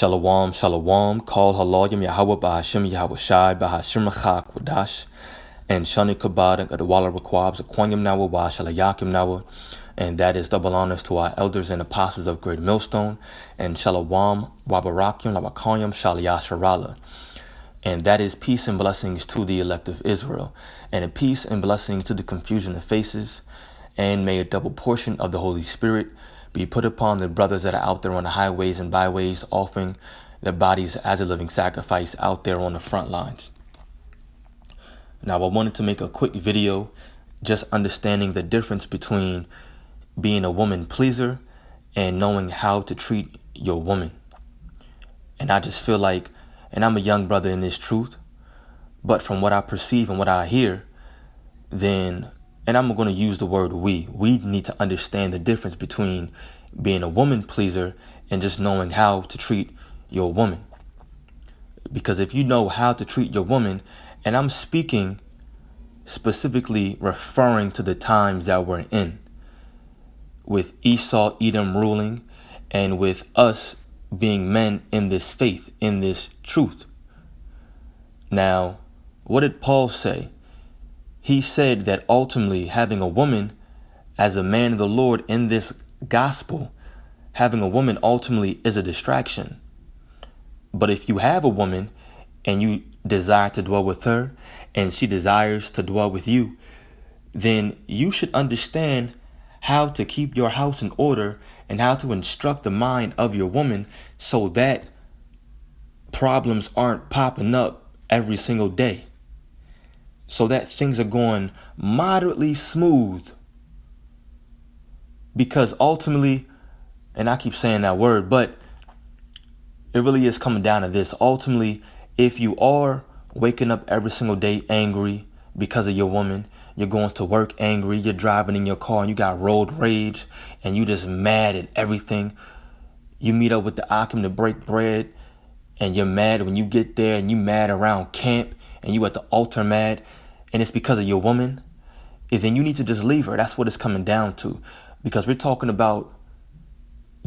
Shalom, shalom, call halayim Yahweh Bahashim Yahweh Shai Bahashim Rachak Wadash, and Shani Kabad and Adwala Requabs, Aquanium Nawa, Shalayakim Nawa, and that is double honors to our elders and apostles of Great Millstone, and Shalom, Wabarakim, Labakayim, Shaliyasharala. And that is peace and blessings to the elect of Israel, and a peace and blessings to the confusion of faces, and may a double portion of the Holy Spirit be put upon the brothers that are out there on the highways and byways, offering their bodies as a living sacrifice out there on the front lines. Now, I wanted to make a quick video just understanding the difference between being a woman pleaser and knowing how to treat your woman. And I just feel like, and I'm a young brother in this truth, but from what I perceive and what I hear, then, and I'm going to use the word we need to understand the difference between being a woman pleaser and just knowing how to treat your woman. Because if you know how to treat your woman, and I'm speaking specifically referring to the times that we're in, with Esau, Edom ruling, and with us being men in this faith, in this truth. Now, what did Paul say? He said that ultimately having a woman as a man of the Lord in this gospel, having a woman ultimately is a distraction. But if you have a woman and you desire to dwell with her and she desires to dwell with you, then you should understand how to keep your house in order and how to instruct the mind of your woman so that problems aren't popping up every single day. So that things are going moderately smooth. Because ultimately, and I keep saying that word, but it really is coming down to this. Ultimately, if you are waking up every single day angry because of your woman, you're going to work angry, you're driving in your car and you got road rage and you just mad at everything. You meet up with the Akim to break bread and you're mad when you get there, and you mad around camp and you at the altar mad, and it's because of your woman, and then you need to just leave her. That's what it's coming down to. Because we're talking about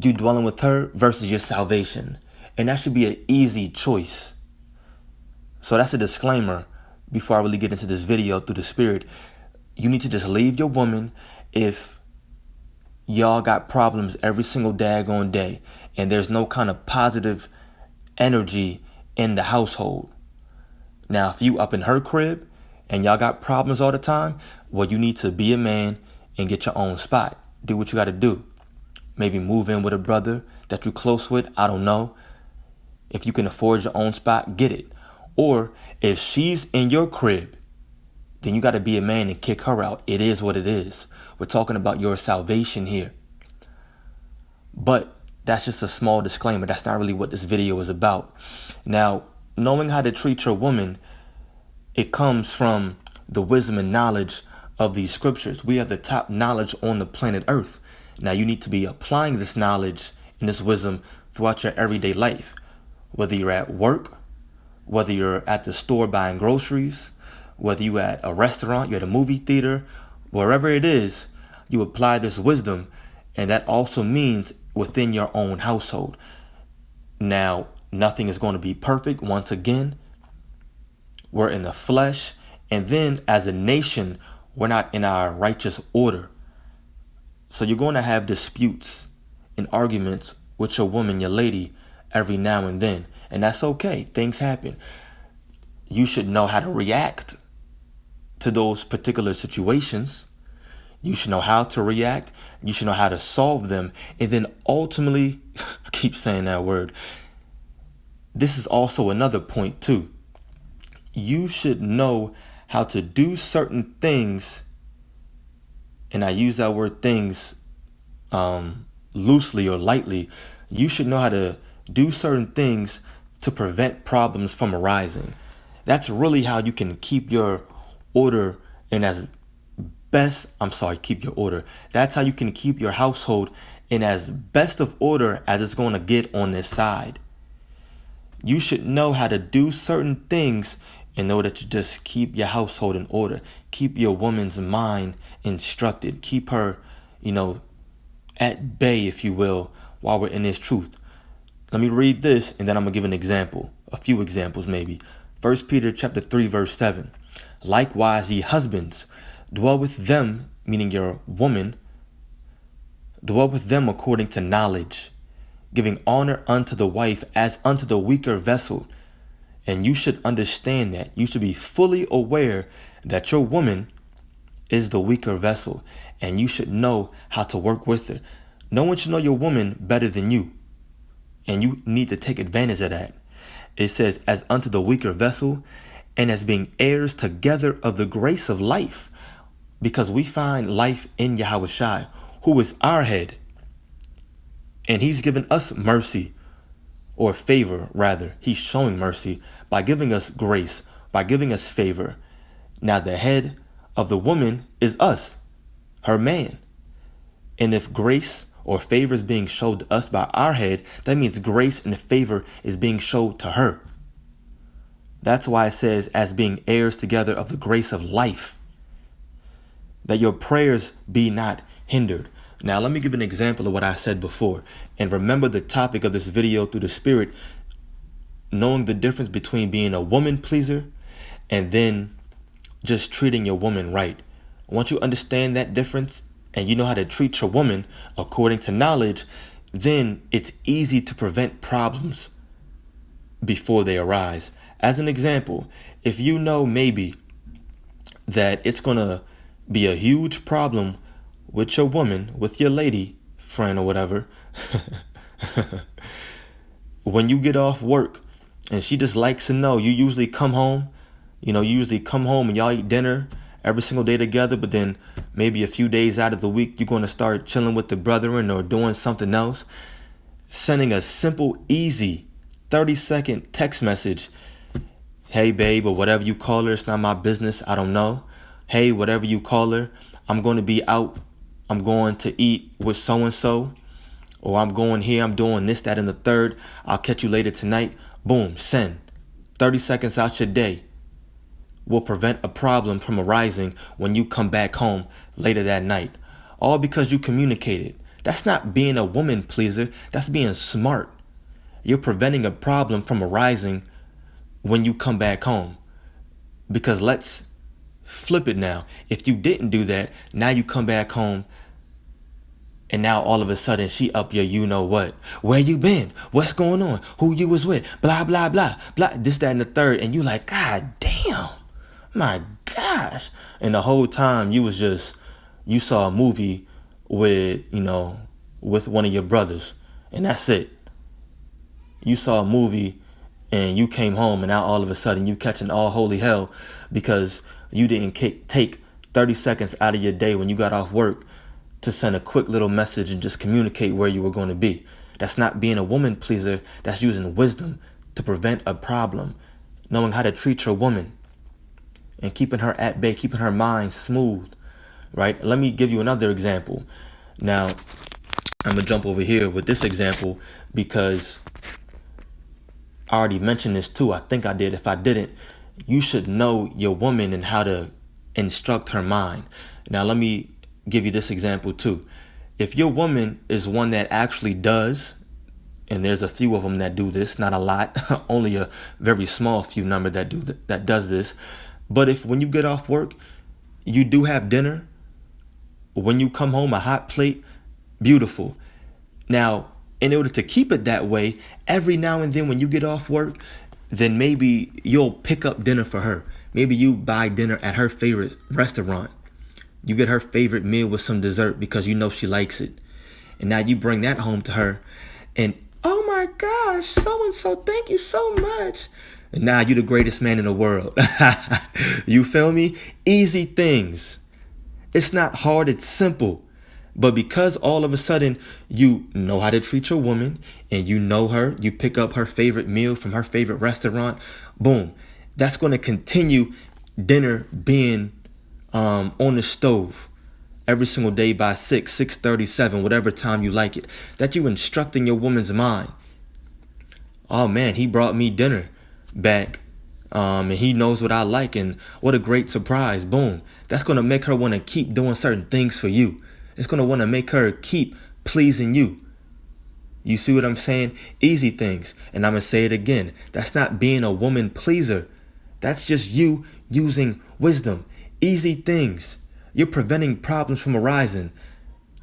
you dwelling with her versus your salvation. And that should be an easy choice. So that's a disclaimer before I really get into this video through the Spirit. You need to just leave your woman if y'all got problems every single daggone day and there's no kind of positive energy in the household. Now, if you up in her crib and y'all got problems all the time, well, you need to be a man and get your own spot. Do what you got to do. Maybe move in with a brother that you're close with. I don't know. If you can afford your own spot, get it. Or if she's in your crib, then you got to be a man and kick her out. It is what it is. We're talking about your salvation here. But that's just a small disclaimer. That's not really what this video is about. Now, knowing how to treat your woman, it comes from the wisdom and knowledge of these scriptures. We have the top knowledge on the planet Earth. Now, you need to be applying this knowledge and this wisdom throughout your everyday life. Whether you're at work, whether you're at the store buying groceries, whether you're at a restaurant, you're at a movie theater, wherever it is, you apply this wisdom. And that also means within your own household. Now, nothing is going to be perfect. Once again, we're in the flesh. And then as a nation, we're not in our righteous order. So you're going to have disputes and arguments with your woman, your lady, every now and then. And that's okay. Things happen. You should know how to react to those particular situations. You should know how to react. You should know how to solve them. And then ultimately, I keep saying that word. This is also another point too. You should know how to do certain things. And I use that word things loosely or lightly. You should know how to do certain things to prevent problems from arising. That's really how you can keep your order keep your order. That's how you can keep your household in as best of order as it's going to get on this side. You should know how to do certain things in order to just keep your household in order. Keep your woman's mind instructed. Keep her, at bay, if you will, while we're in this truth. Let me read this, and then I'm going to give an example, a few examples maybe. 1 Peter chapter 3, verse 7. Likewise, ye husbands, dwell with them, meaning your woman, dwell with them according to knowledge, giving honor unto the wife as unto the weaker vessel. And you should understand that. You should be fully aware that your woman is the weaker vessel, and you should know how to work with her. No one should know your woman better than you, and you need to take advantage of that. It says, as unto the weaker vessel, and as being heirs together of the grace of life, because we find life in Yahushua, who is our head, and he's given us mercy, or favor rather. He's showing mercy by giving us grace, by giving us favor. Now the head of the woman is us, her man. And if grace or favor is being showed to us by our head, that means grace and favor is being showed to her. That's why it says, as being heirs together of the grace of life, that your prayers be not hindered. Now, let me give an example of what I said before. And remember the topic of this video through the Spirit, knowing the difference between being a woman pleaser and then just treating your woman right. Once you understand that difference and you know how to treat your woman according to knowledge, then it's easy to prevent problems before they arise. As an example, if you know maybe that it's going to be a huge problem with your woman, with your lady friend or whatever, when you get off work and she just likes to know, you usually come home, and y'all eat dinner every single day together, but then maybe a few days out of the week, you're going to start chilling with the brethren or doing something else. Sending a simple, easy 30-second text message. Hey, babe, or whatever you call her. It's not my business. I don't know. Hey, whatever you call her. I'm going to be out. I'm going to eat with so-and-so. Or I'm going here. I'm doing this, that, and the third. I'll catch you later tonight. Boom. Send. 30 seconds out your day will prevent a problem from arising when you come back home later that night. All because you communicated. That's not being a woman pleaser. That's being smart. You're preventing a problem from arising when you come back home. Because let's flip it now. If you didn't do that, now you come back home and now all of a sudden she up your you know what. Where you been? What's going on? Who you was with? Blah, blah, blah, blah. This, that, and the third. And you like, God damn. My gosh. And the whole time you saw a movie with one of your brothers. And that's it. You saw a movie and you came home and now all of a sudden you catching all holy hell because you didn't take 30 seconds out of your day when you got off work to send a quick little message and just communicate where you were going to be. That's not being a woman pleaser. That's using wisdom to prevent a problem, knowing how to treat your woman and keeping her at bay, keeping her mind smooth, right? Let me give you another example. Now, I'm going to jump over here with this example because I already mentioned this too. I think I did. If I didn't, you should know your woman and how to instruct her mind. Now, let me give you this example too. If your woman is one that actually does, and there's a few of them that do this, not a lot, only a very small few number that does this. But if when you get off work, you do have dinner, when you come home, a hot plate, beautiful. Now, in order to keep it that way, every now and then when you get off work, then maybe you'll pick up dinner for her. Maybe you buy dinner at her favorite restaurant. You get her favorite meal with some dessert because you know she likes it. And now you bring that home to her. And, oh my gosh, so-and-so, thank you so much. And now you're the greatest man in the world. You feel me? Easy things. It's not hard, it's simple. But because all of a sudden you know how to treat your woman and you know her, you pick up her favorite meal from her favorite restaurant, boom. That's going to continue dinner being on the stove every single day by 6:37, whatever time you like it. That you instructing your woman's mind. Oh man, he brought me dinner back. And he knows what I like, and what a great surprise. Boom. That's going to make her want to keep doing certain things for you. It's going to want to make her keep pleasing you. You see what I'm saying? Easy things. And I'm going to say it again. That's not being a woman pleaser. That's just you using wisdom. Easy things. You're preventing problems from arising.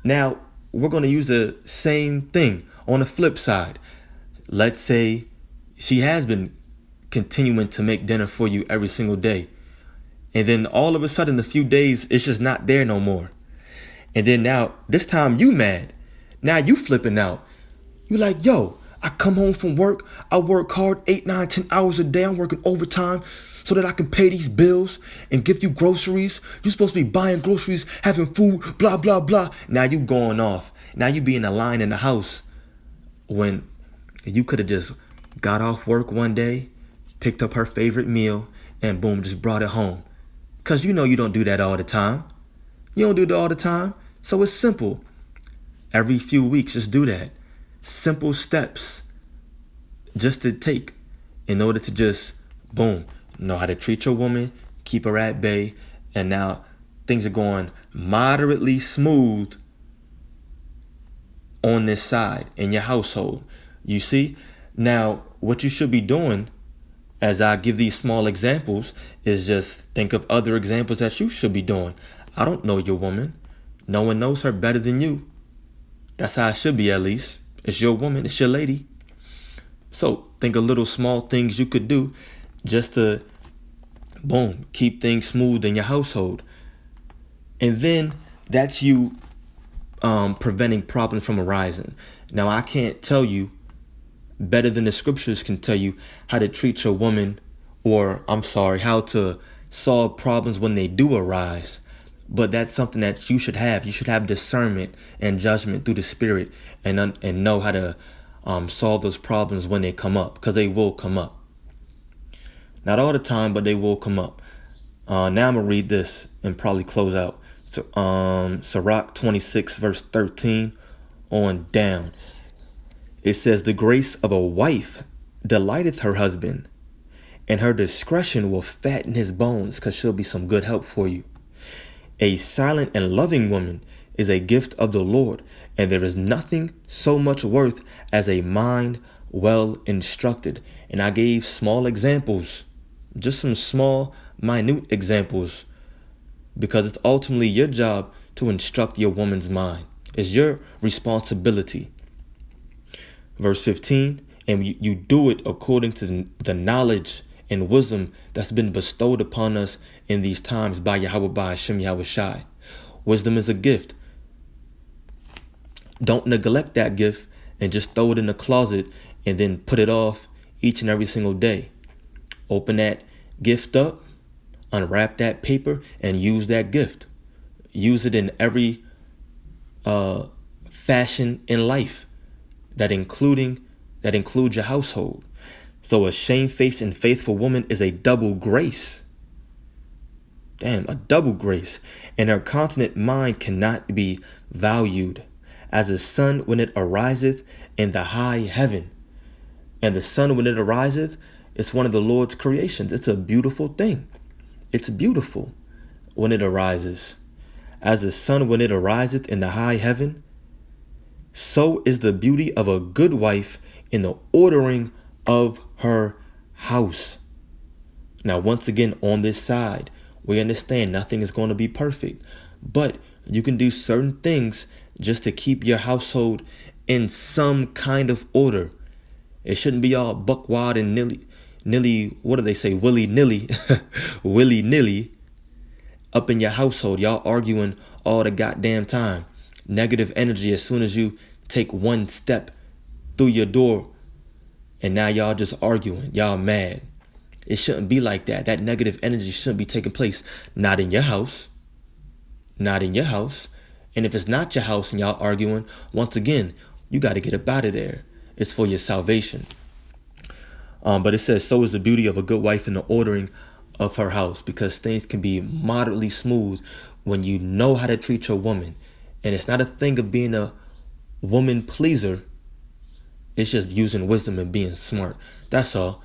Now, we're going to use the same thing on the flip side. Let's say she has been continuing to make dinner for you every single day. And then all of a sudden, a few days, it's just not there no more. And then now, this time you mad. Now you flipping out. You like, yo, I come home from work. I work hard 8, 9, 10 hours a day. I'm working overtime so that I can pay these bills and give you groceries. You're supposed to be buying groceries, having food, blah, blah, blah. Now you going off. Now you be in a line in the house when you could have just got off work one day, picked up her favorite meal, and boom, just brought it home. Because you know you don't do that all the time. You don't do that all the time. So it's simple. Every few weeks, just do that. Simple steps just to take in order to just, boom, know how to treat your woman, keep her at bay, and now things are going moderately smooth on this side in your household. You see? Now, what you should be doing, as I give these small examples, is just think of other examples that you should be doing. I don't know your woman. No one knows her better than you. That's how it should be, at least. It's your woman. It's your lady. So think of little small things you could do just to, boom, keep things smooth in your household. And then that's you preventing problems from arising. Now, I can't tell you better than the scriptures can tell you how to treat your woman, or how to solve problems when they do arise. But that's something that you should have. You should have discernment and judgment through the Spirit and know how to solve those problems when they come up, because they will come up. Not all the time, but they will come up. Now I'm going to read this and probably close out. So, Sirach 26, verse 13 on down. It says, the grace of a wife delighteth her husband, and her discretion will fatten his bones, because she'll be some good help for you. A silent and loving woman is a gift of the Lord, and there is nothing so much worth as a mind well instructed. And I gave small examples, just some small, minute examples, because it's ultimately your job to instruct your woman's mind. It's your responsibility. Verse 15, and you do it according to the knowledge and wisdom that's been bestowed upon us in these times by Yahweh, by Hashem Yahweh Shai. Wisdom is a gift. Don't neglect that gift and just throw it in the closet and then put it off each and every single day. Open that gift up, unwrap that paper, and use that gift. Use it in every fashion in life that includes your household. So a shamefaced and faithful woman is a double grace. Damn, a double grace. And her continent mind cannot be valued as a sun when it ariseth in the high heaven. And the sun when it ariseth, it's one of the Lord's creations. It's a beautiful thing. It's beautiful when it arises. As the sun when it ariseth in the high heaven, so is the beauty of a good wife in the ordering of her house. Now, once again, on this side, we understand nothing is going to be perfect, but you can do certain things just to keep your household in some kind of order. It shouldn't be all buck wild and nilly, what do they say? Willy-nilly, willy-nilly up in your household. Y'all arguing all the goddamn time. Negative energy as soon as you take one step through your door, and now y'all just arguing. Y'all mad. It shouldn't be like that. That negative energy shouldn't be taking place. Not in your house. Not in your house. And if it's not your house and y'all arguing, once again, you got to get up out of there. It's for your salvation. But it says, so is the beauty of a good wife in the ordering of her house, because things can be moderately smooth when you know how to treat your woman. And it's not a thing of being a woman pleaser. It's just using wisdom and being smart. That's all.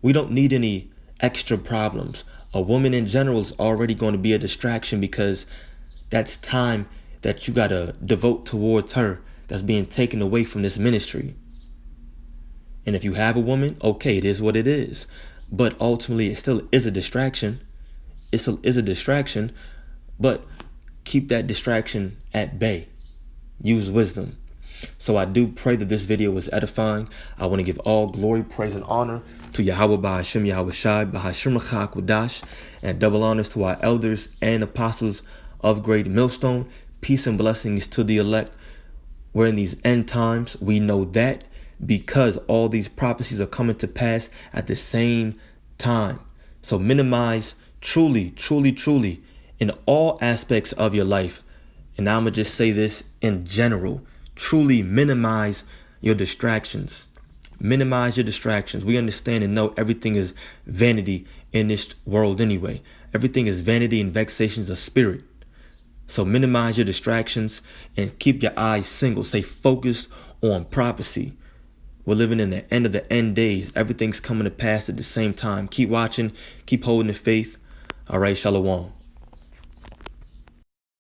We don't need any extra problems. A woman in general is already going to be a distraction, because that's time that you got to devote towards her that's being taken away from this ministry. And if you have a woman, okay, it is what it is. But ultimately, it still is a distraction. It still is a distraction, but keep that distraction at bay. Use wisdom. So I do pray that this video was edifying. I want to give all glory, praise, and honor to Yahweh Ba'Hashem Yahweh Shai Ba'Hashem Chakwadash, and double honors to our elders and apostles of Great Millstone. Peace and blessings to the elect. We're in these end times. We know that because all these prophecies are coming to pass at the same time. So minimize truly in all aspects of your life. And I'm going to just say this in general. Truly minimize your distractions. Minimize your distractions. We understand and know everything is vanity in this world anyway. Everything is vanity and vexations of spirit. So minimize your distractions and keep your eyes single. Stay focused on prophecy. We're living in the end of the end days. Everything's coming to pass at the same time. Keep watching. Keep holding the faith. All right, shalom.